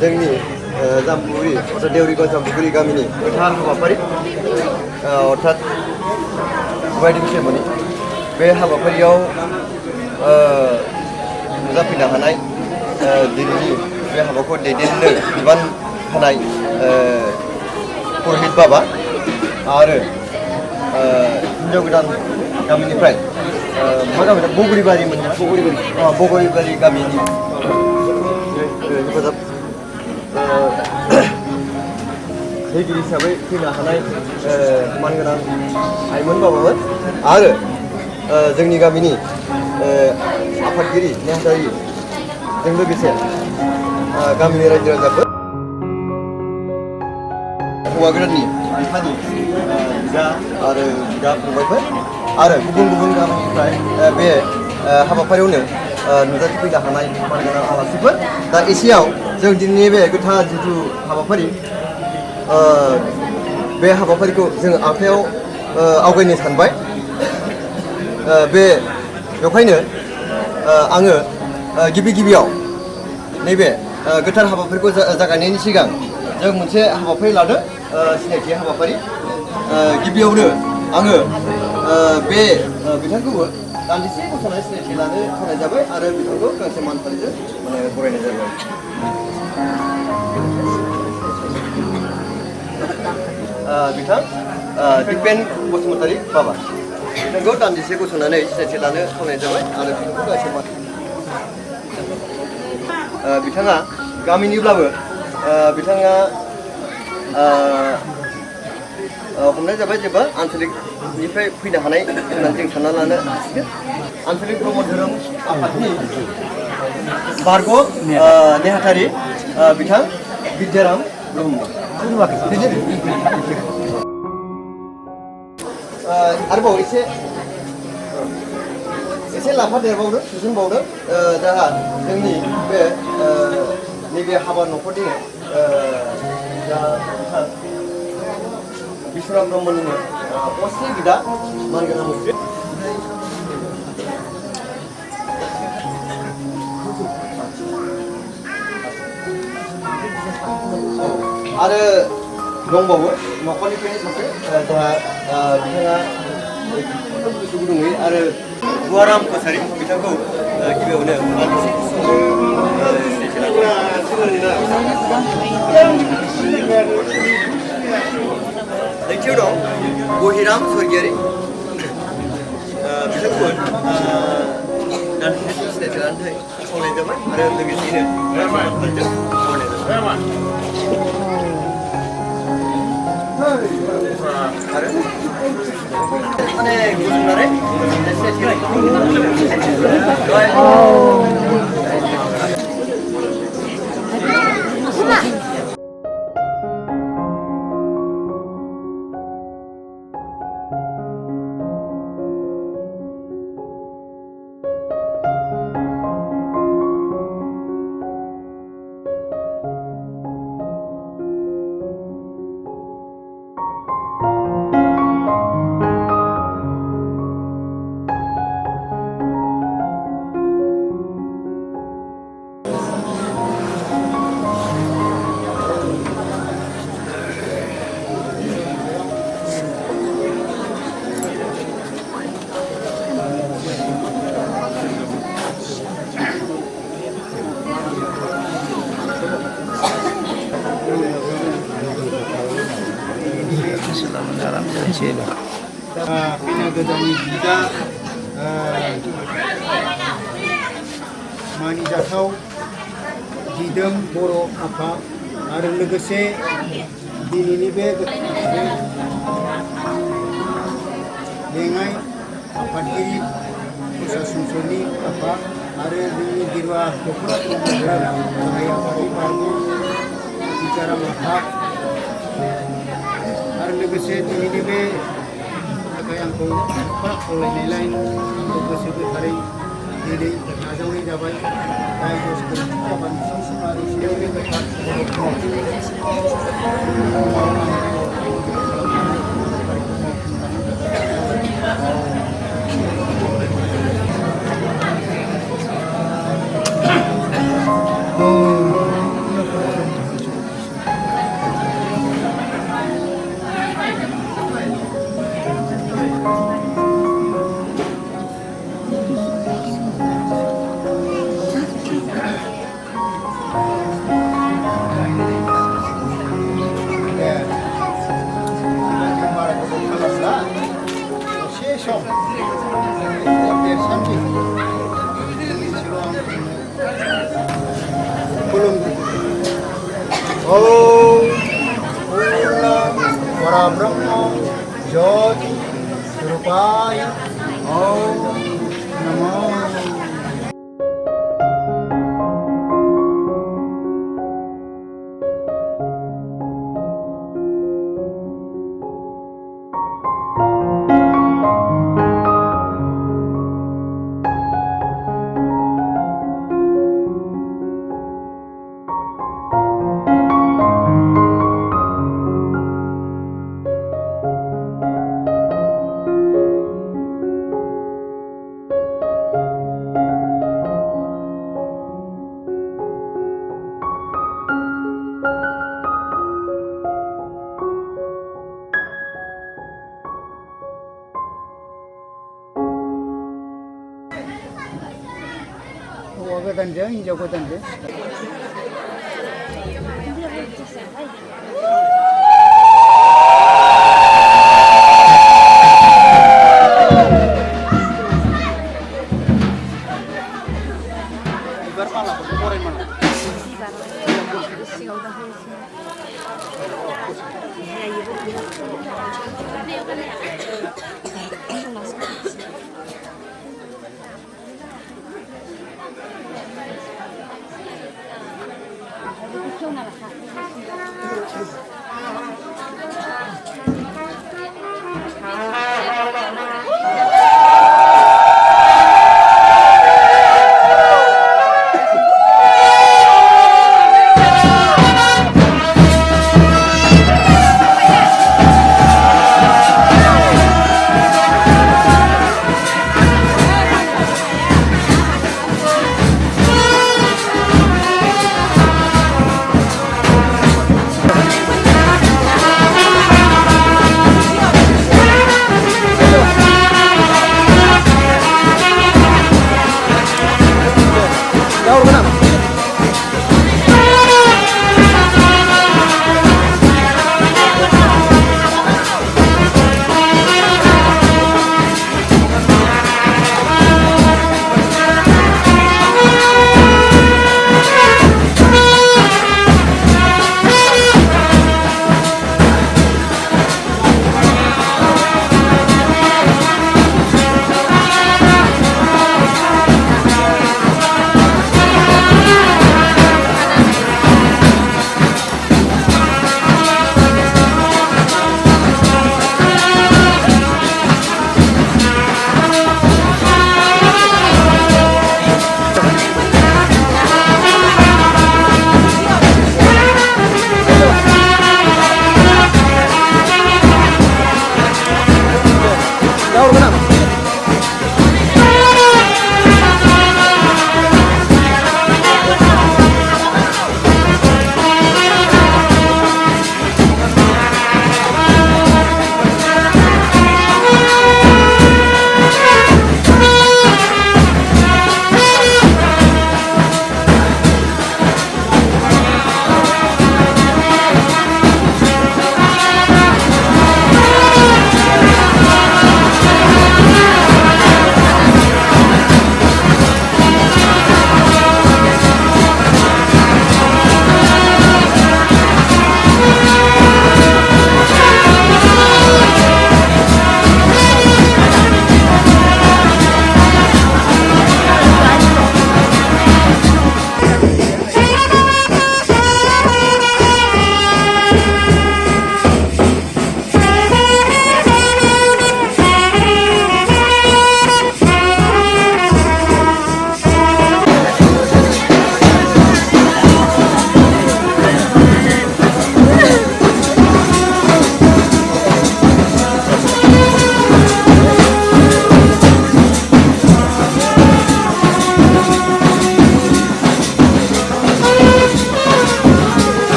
जोंनि जाम्बुगुरि अर्थात देवरिगঞ্জ जाम्बुगुरि गामिनि गोथार हाबाफारि अर्थात बायदि सेरेमनि बे हाबाफारियाव नुजाफैनो हानाय दिनैनि बे हाबाखौ दैदेननो बिबान होनाय पुरहित बाबा आरो हिन्जाव गोदान गामिनिफ्राय मा गामि बगरिबारि गामिनि हेफाजाब होगिरि हिसाबै फैनो हानाय मानगोनां आइमोन बाबामोन आरो जोंनि गामिनि आफादगिरि नेहाथारिजों लोगोसे गामिनि रायजो राजाफोर हौवा गोदाननि बिफानि बिदा आरो बिदा फंबायफोर आरो गुबुन गुबुन गामिनिफ्राय बे हाबाफारियावनो नुजाथिफैनो हानाय मानगोनां आलासिफोर दा एसेयाव जों दिनैनि बे गोथार जिथु हाबाफारि बे हाबाफारिखौ जों आखायाव आवगायनो सानबाय बेवहायनो आङो गिबियाव नैबे गोथार हाबाफारिखौ जागायनायनि सिगां जों मोनसे हाबाफारि लादों सिनायथि हाबाफारि गिबियावनो आङो बे बिथांखौबो दान्दिसे गसंनानै सिनायथि लानो होनाय जाबाय आरो बिथांखौ गांसे मान फालिजों बरायनाय जाबाय। बिथां दिपेन बसुमतारी बाबा बिथांखौ दान्दिसे गसंनानै सिनायथि लानो खावलायनाय जाबाय आरो बिथांखौ गांसे मान बिथाङा गामिनिब्लाबो बिथाङा हमनाय जाबाय जेबो आन्चलिकनिफ्राय फैनो हानाय होननानै जों सानना लानो हासिगोन। आन्चलिक ब्रह्म धोरोम आफादनि बारग' नेहाथारि बिथां बिद्याराम ब्रह्म आरोबाव एसे लाफादेरबावदों सुसनबावदों जाहा जोंनि बे नैबे हाबा न'खरनि दा बिश्वनाथ ब्रह्मनिनो असे बिदा मानगोनां मुस्रि आरो दंबावो न'खरनिफ्रायनो सासे जोंहा बिथाङा गोसो गुदुङै आरो गुवाराम कसारि बिथांखौ गिबियावनो नैथियाव दं गहिराम स्वर्गियारि बिथांखौबो दान्दिसे सिनायथि लानो थाखाय खावलायनाय जाबाय आरो लोगोसेयैनो खावलायनाय जाबाय आरो माने गुजुनानै खैना गोदाननि बिदा मानिजाथाव दिदोम बर' आफाद आरो लोगोसे दिनैनि बे लेङाइ आफादगिरि प्रसासननि आफाद आरो जोंनि गिरवा दख'ना गाहाय आफादनि बारग' बिद्याराम आफाद आरो लोगोसे दिनैनि बे थाखाय आंखौ खावलायनायलाय आंखौ गोसो गोथारै दिनै नाजावनाय जाबाय जाय गोसो आबाद आरो सिगांनि गोथार खुलुमग्रोयो ॐ पूर्ण परब्रह्म ज्योति रूपाय ॐ नमो हौवा गोदानजों हिनजाव गोदानजों बिबार मालाखौ बराय माला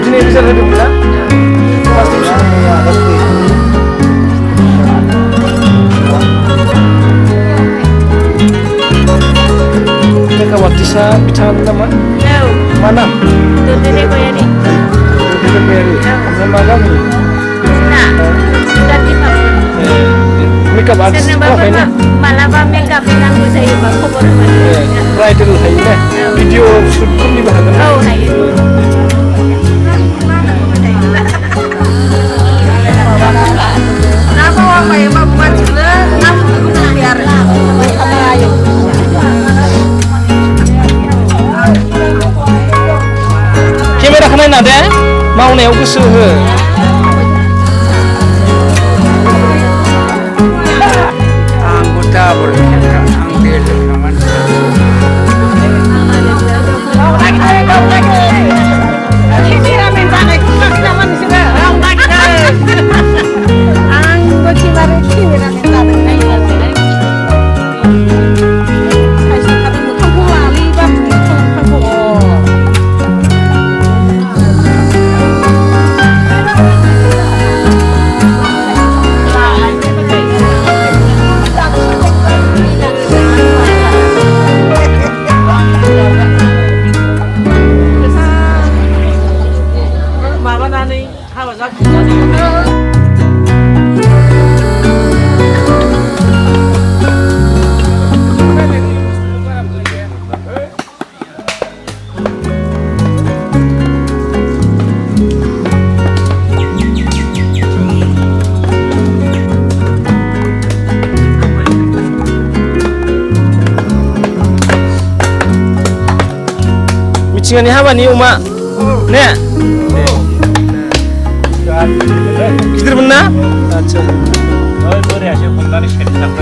Ini bisa hidup kan? Pasti bisa. Ini kawan desa bicara nama? Mana? Tudere Koyari. Kita beri. Nama kamu? Nah, sudah kita. Makeup artist apa ini? Malah makeup yang aku saya bawa koran. Bridal hai ne. Video shoot pun di bahagian. Oh, hai. Nama apa ya Pak buat juga? Nama biar. Ayo. Kamera kena nade? Mau ne ugus he. Anggota berkata ambil rekaman. Micingan habani uma. Ne. Gider benar? Acha. Oh, boleh aja kontari sekali tak.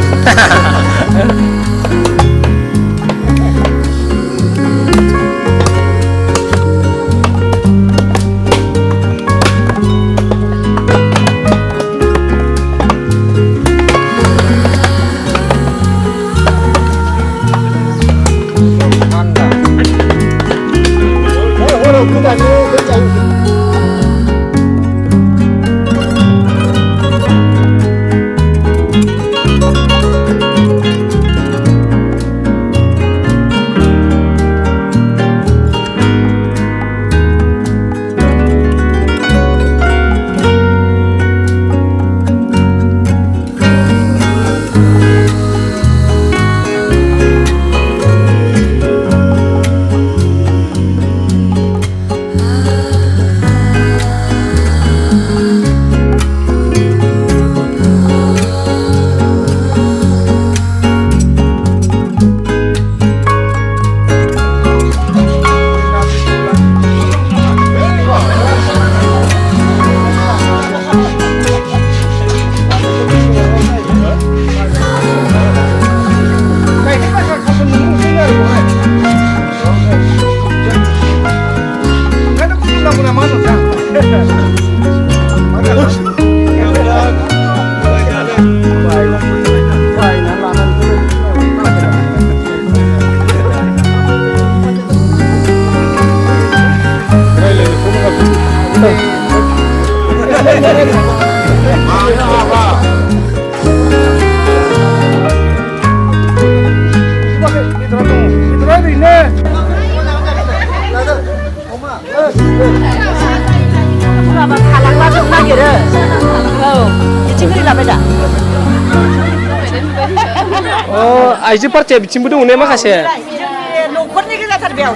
आइजो पार्टिया बिथिंबो दङ ने माखासे न'खरनि गोजाथार बेयाव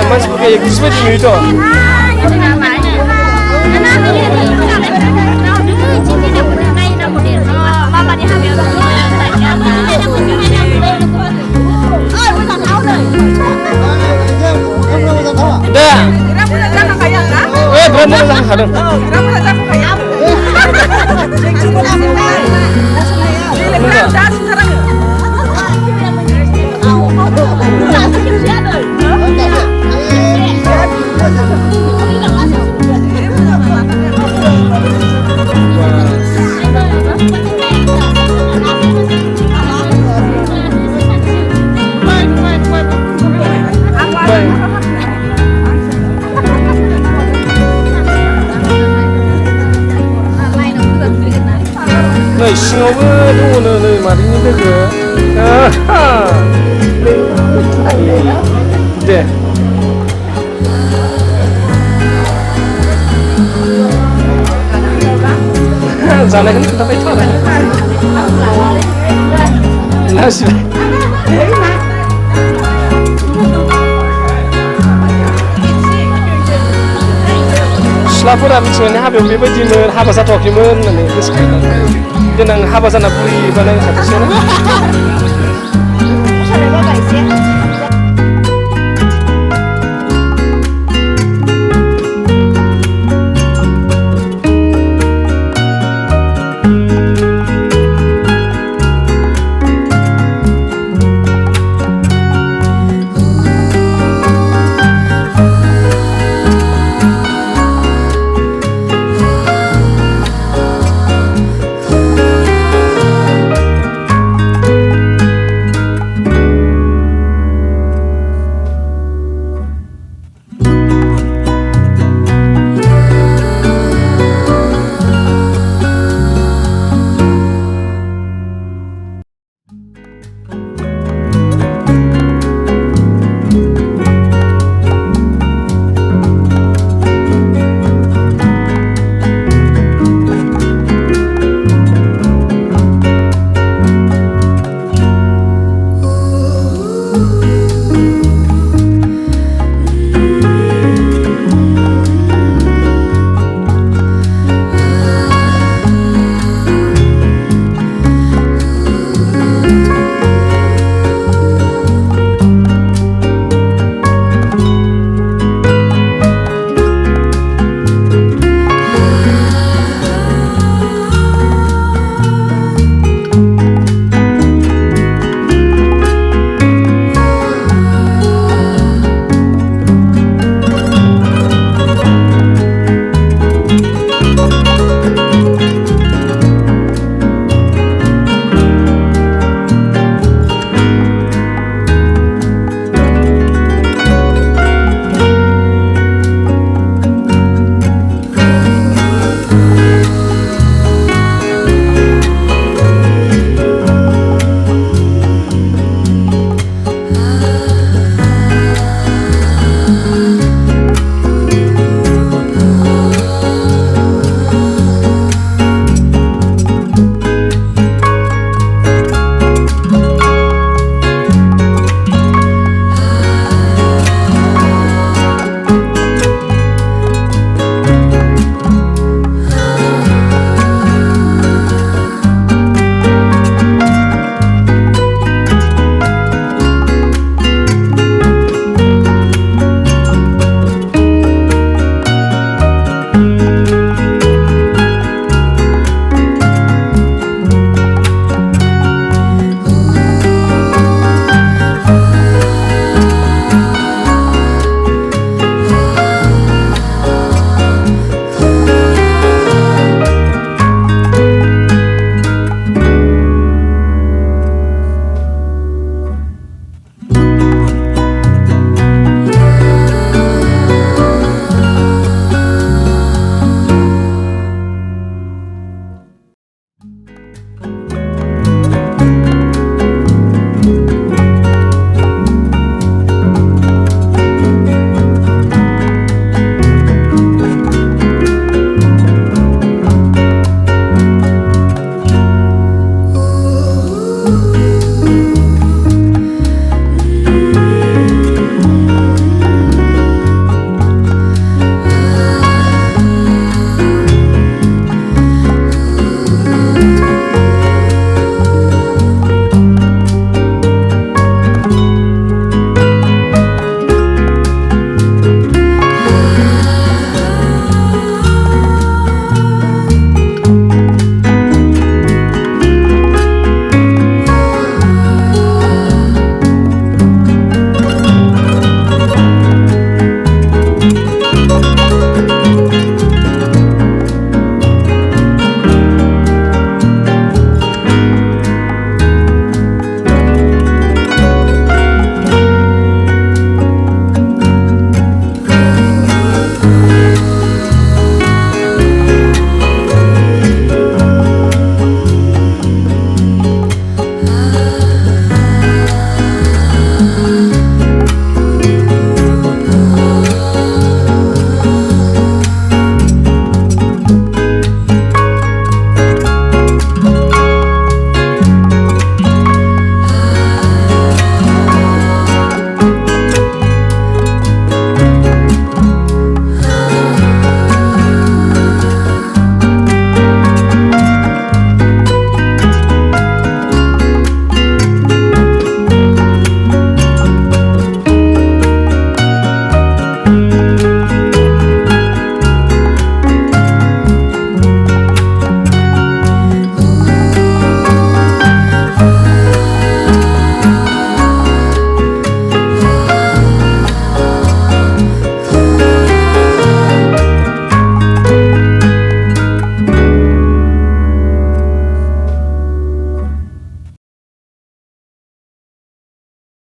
मानसिफोरखौ actress बायदि नुयोथ' नै सिङावबो दङनो नै मादैनि लोगो दे जानायखौनो खोन्थाबायथ' आरो लाजिबाय सिख्लाफोरा मिथिनानै हाबायाव बेबायदिमोन हाबा जाथ'वाखैमोन होननानै गोसोखांनानै देनां हाबा जाना बुरि बानाय खाथियावनो